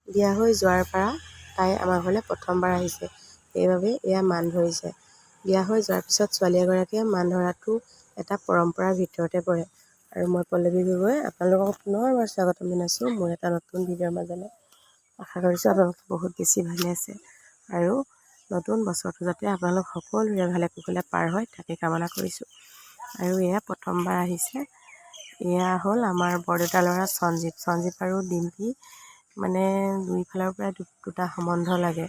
বিয়া হৈ যোৱাৰ পৰা তাই আমাৰ ঘৰলৈ প্ৰথমবাৰ আহিছে, সেইবাবে এয়া মান ধৰিছে। বিয়া হৈ যোৱাৰ পিছত ছোৱালী এগৰাকীয়ে মান ধৰাটো এটা পৰম্পৰাৰ ভিতৰতে পৰে। আৰু মই পল্লৱী গগৈ আপোনালোকক পুনৰবাৰ স্বাগতম জনাইছোঁ মোৰ এটা নতুন ভিডিঅ'ৰ মাজলৈ। আশা কৰিছোঁ আপোনালোকে বহুত বেছি ভালে আছে আৰু নতুন বছৰটো যাতে আপোনালোক সকলোৰে ভালে কুশলে পাৰ হয় তাকে কামনা কৰিছোঁ। আৰু এয়া প্ৰথমবাৰ আহিছে, এয়া হ'ল আমাৰ বৰদেউতাৰ ল'ৰা সঞ্জীৱ আৰু ডিম্পী, মানে দুইফালৰ পৰা দুটা সম্বন্ধ লাগে।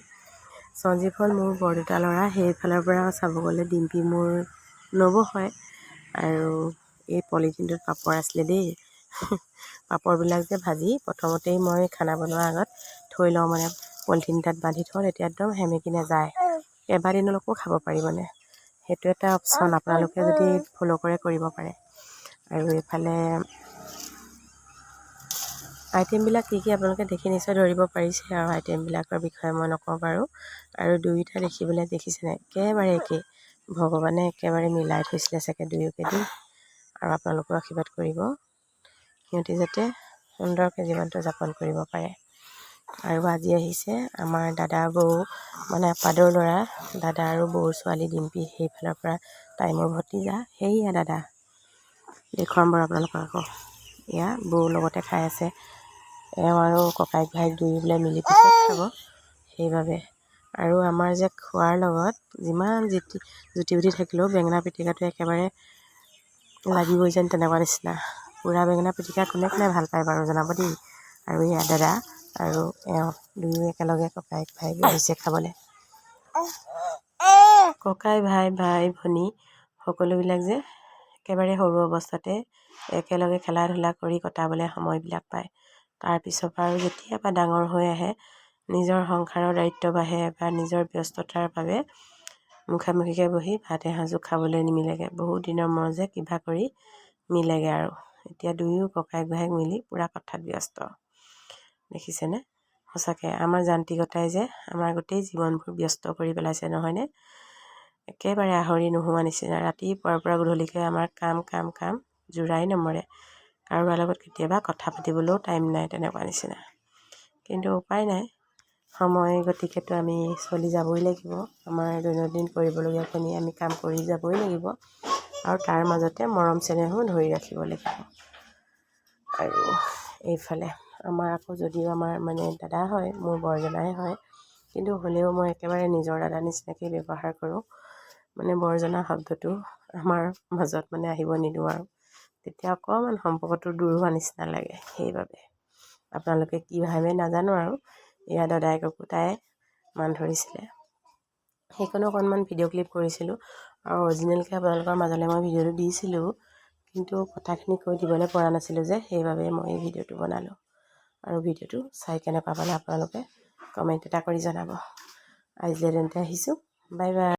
সঞ্জীৱ হ'ল মোৰ বৰদেউতাৰ ল'ৰা, সেইফালৰ পৰা চাব গ'লে ডিম্পী মোৰ নবৌ হয়। আৰু এই পলিথিনটোত পাপৰ আছিলে দেই পাপৰবিলাক যে ভাজি প্ৰথমতেই মই খানা বনোৱাৰ আগত থৈ লওঁ, মানে পলিথিন এটাত বান্ধি থওঁ, তেতিয়া একদম সেমেকি নাযায়, কেইবাদিনলৈকো খাব পাৰি। মানে সেইটো এটা অপশ্যন, আপোনালোকে যদি ফ'ল' কৰে কৰিব পাৰে। আৰু এইফালে আইটেমবিলাক কি আপোনালোকে দেখি নিশ্চয় ধৰিব পাৰিছে, আৰু আইটেমবিলাকৰ বিষয়ে মই নকওঁ বাৰু। আৰু দুয়োটা দেখিবলৈ দেখিছেনে একেবাৰে একেই, ভগৱানে একেবাৰে মিলাই থৈছিলে চাগে দুয়োকে দি। আৰু আপোনালোকেও আশীৰ্বাদ কৰিব সিহঁতি যাতে সুন্দৰকৈ জীৱনটো যাপন কৰিব পাৰে। আৰু আজি আহিছে আমাৰ দাদা বৌ, মানে আপাদৰ ল'ৰা দাদা আৰু বৌৰ ছোৱালী ডিম্পী, সেইফালৰ পৰা তাই মোৰ ভতিজা। সেয়া দাদা দেখুৱাম বাৰু আপোনালোকক আকৌ, এয়া বৌৰ লগতে খাই আছে। এওঁ আৰু ককাইক ভাইক দুয়োবিলাক মিলি পিছত খাব, সেইবাবে। আৰু আমাৰ যে খোৱাৰ লগত যিমান জুতি বুদ্ধি থাকিলেও বেঙেনা পিটিকাটো একেবাৰে লাগিবই যেন তেনেকুৱা নিচিনা। পুৰা বেঙেনা পিটিকা কোনে ভাল পায় বাৰু জনাব দেই। আৰু এয়া দাদা আৰু এওঁ দুয়ো একেলগে ককাইক ভাইক বহিছে খাবলৈ। ককাই ভাই ভনী সকলোবিলাক যে একেবাৰে সৰু অৱস্থাতে একেলগে খেলা ধূলা কৰি কটাবলৈ সময়বিলাক পায়। তাৰপিছৰ পৰা আৰু যেতিয়াবা ডাঙৰ হৈ আহে, নিজৰ সংসাৰৰ দায়িত্ব বাঢ়ে বা নিজৰ ব্যস্ততাৰ বাবে মুখামুখিকৈ বহি ভাত এসাঁজো খাবলৈ নিমিলেগৈ। বহুত দিনৰ মূৰত যে কিবা কৰি মিলেগৈ। আৰু এতিয়া দুয়ো ককাইক ভাইক মিলি পূৰা কথাত ব্যস্ত, দেখিছেনে? সঁচাকৈ আমাৰ যান্ত্ৰিকতাই যে আমাৰ গোটেই জীৱনবোৰ ব্যস্ত কৰি পেলাইছে, নহয়নে? একেবাৰে আহৰি নোহোৱা নিচিনা, ৰাতিপুৱাৰ পৰা গধূলিকৈ আমাৰ কাম জোৰাই নমৰে। কাৰোবাৰ লগত কেতিয়াবা কথা পাতিবলৈও টাইম নাই, তেনেকুৱা নিচিনা। কিন্তু উপায় নাই, সময় গতিকেতো আমি চলি যাবই লাগিব। আমাৰ দৈনন্দিন কৰিবলগীয়াখিনি আমি কাম কৰি যাবই লাগিব, আৰু তাৰ মাজতে মৰম চেনেহো ধৰি ৰাখিব লাগিব। আৰু এইফালে আমাৰ আকৌ যদিও আমাৰ মানে দাদা হয়, মোৰ বৰজনাই হয়, কিন্তু হ'লেও মই একেবাৰে নিজৰ দাদা নিচিনাকৈ ব্যৱহাৰ কৰোঁ। মানে বৰজনা শব্দটো আমাৰ মাজত মানে আহিব নিদিওঁ, আৰু তেতিয়া অকণমান সম্পৰ্কটো দূৰ হোৱা নিচিনা লাগে। সেইবাবে আপোনালোকে কি ভাবে নাজানো, আৰু এয়া দাদাইকো তাই মান ধৰিছিলে, সেইকণো অকণমান ভিডিঅ' ক্লিপ কৰিছিলোঁ। আৰু অৰিজিনেলকৈ আপোনালোকৰ মাজলৈ মই ভিডিঅ'টো দিছিলোঁ, কিন্তু কথাখিনি কৈ দিবলৈ পৰা নাছিলোঁ যে, সেইবাবে মই এই ভিডিঅ'টো বনালোঁ। আৰু ভিডিঅ'টো চাই কেনেকুৱা পালে আপোনালোকে কমেণ্ট এটা কৰি জনাব। আজিলৈ তেন্তে আহিছোঁ, বাই বাই।